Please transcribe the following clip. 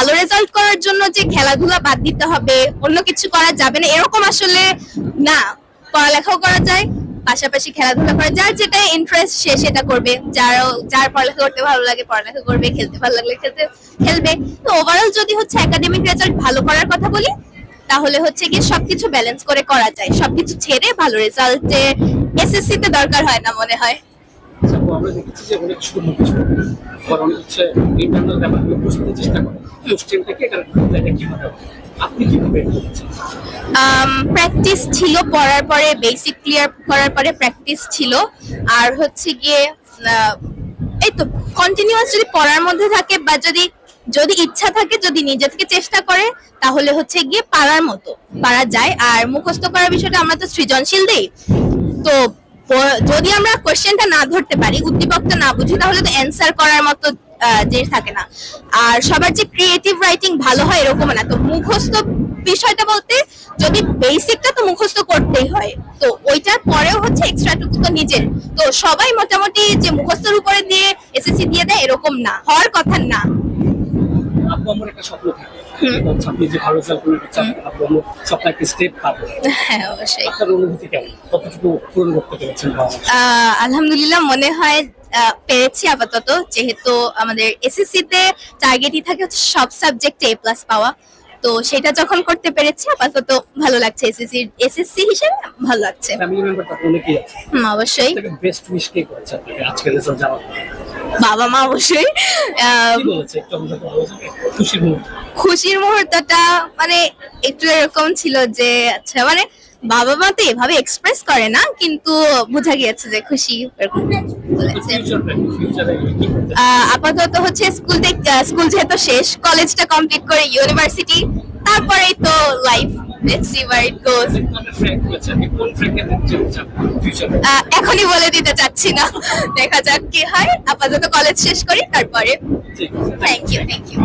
ভালো রেজাল্ট করার জন্য যে খেলাধুলা বাদ দিতে হবে, অন্য কিছু করা যাবে না এরকম আসলে না। পড়ালেখাও করা যায়, পাশাপাশি খেলাধুলা করা, যার যেটা ইন্টারেস্ট সে সেটা করবে। যার পড়ালেখা করতে ভালো লাগে পড়ালেখা করবে, খেলতে ভালো লাগলে খেলবে। তো ওভারঅল যদি হচ্ছে একাডেমিক রেজাল্ট ভালো করার কথা বলি, তাহলে হচ্ছে কি সবকিছু ব্যালেন্স করে করা যায়। সবকিছু ছেড়ে ভালো রেজাল্টে এসএসসি তে দরকার হয় না মনে হয়। আমরা দেখেছি যে অনেক শুধু মুখস্থ করে, অনেক হচ্ছে ইন্টারনাল ব্যাপারগুলো বুঝতে চেষ্টা করে, কোশ্চেনটাকে এটা কিভাবে আপনি কিভাবে করছেন? প্র্যাকটিস ছিল, পড়ার পরে বেসিক ক্লিয়ার করার পরে প্র্যাকটিস ছিল। আর হচ্ছে গিয়ে এই তো কন্টিনিউয়াস যদি পড়ার মধ্যে থাকে বা যদি যদি ইচ্ছা থাকে, যদি নিজে থেকে চেষ্টা করে, তাহলে হচ্ছে গিয়ে পারা যায়। আর মুখস্থ করার বিষয়টা আমরা তো সৃজনশীল দেই, তো যদি আমরা কোশ্চেনটা না ধরতে পারি, উদ্দীপকটা না বুঝি, তাহলে তো অ্যান্সার করার মতো যে থাকে না। আর সবার যে ক্রিয়েটিভ রাইটিং ভালো হয় এরকম না। তো মুখস্থ বিষয়টা বলতে যদি বেসিকটা তো মুখস্থ করতেই হয়, তো ওইটার পরেও হচ্ছে এক্সট্রা টুকু তো নিজের। তো সবাই মোটামুটি যে মুখস্থের উপরে দিয়ে এসএসসি দিয়ে দেয় এরকম না, হওয়ার কথা না। আব্বু আমার একটা স্বপ্ন থাকে, আপনি যে ভালো রেজাল্ট করবেন, আব্বু আমার স্বপ্ন একটা স্টেপ পাবে। হ্যাঁ, অবশ্যই। আপনার অনুভূতি কেমন, কতটুকু পূরণ করতে পেরেছেন? আলহামদুলিল্লাহ মনে হয় পেরেছি আপাতত, যেহেতু আমাদের এসএসসি তে টার্গেটই থাকে হচ্ছে সব সাবজেক্টে A+ পাওয়া। তো সেটা যখন করতে পেরেছি আপাতত ভালো লাগছে। এসএসসি হিসেবে ভালো লাগছে। ফ্যামিলি মেম্বার তো অনেকেই আছে, অবশ্যই। বেস্ট উইশ কে করেছে আপনাকে আজকে রেজাল্ট জানার পরে? বাবা মা অবশ্যই। কি বলেছে একটু আমাকে বলা যাবে? খুশির মুহূর্ত। খুশির মুহূর্তটা মানে একটু এরকম ছিল যে আচ্ছা মানে বাবা মা তো এভাবে এক্সপ্রেস করে না, কিন্তু বোঝা গিয়েছে যে খুশি এরকম বলেছে। ফিউচারে কি করতে আপাতত হচ্ছে স্কুল যেহেতু শেষ, কলেজটা কমপ্লিট করে ইউনিভার্সিটি, তারপরেই তো লাইফ। লেটস সি হোয়ার ইট গোস। এখনই বলে দিতে চাচ্ছি না, দেখা যাক কি হয়। আপাতত কলেজ শেষ করি, তারপরে। Thank you.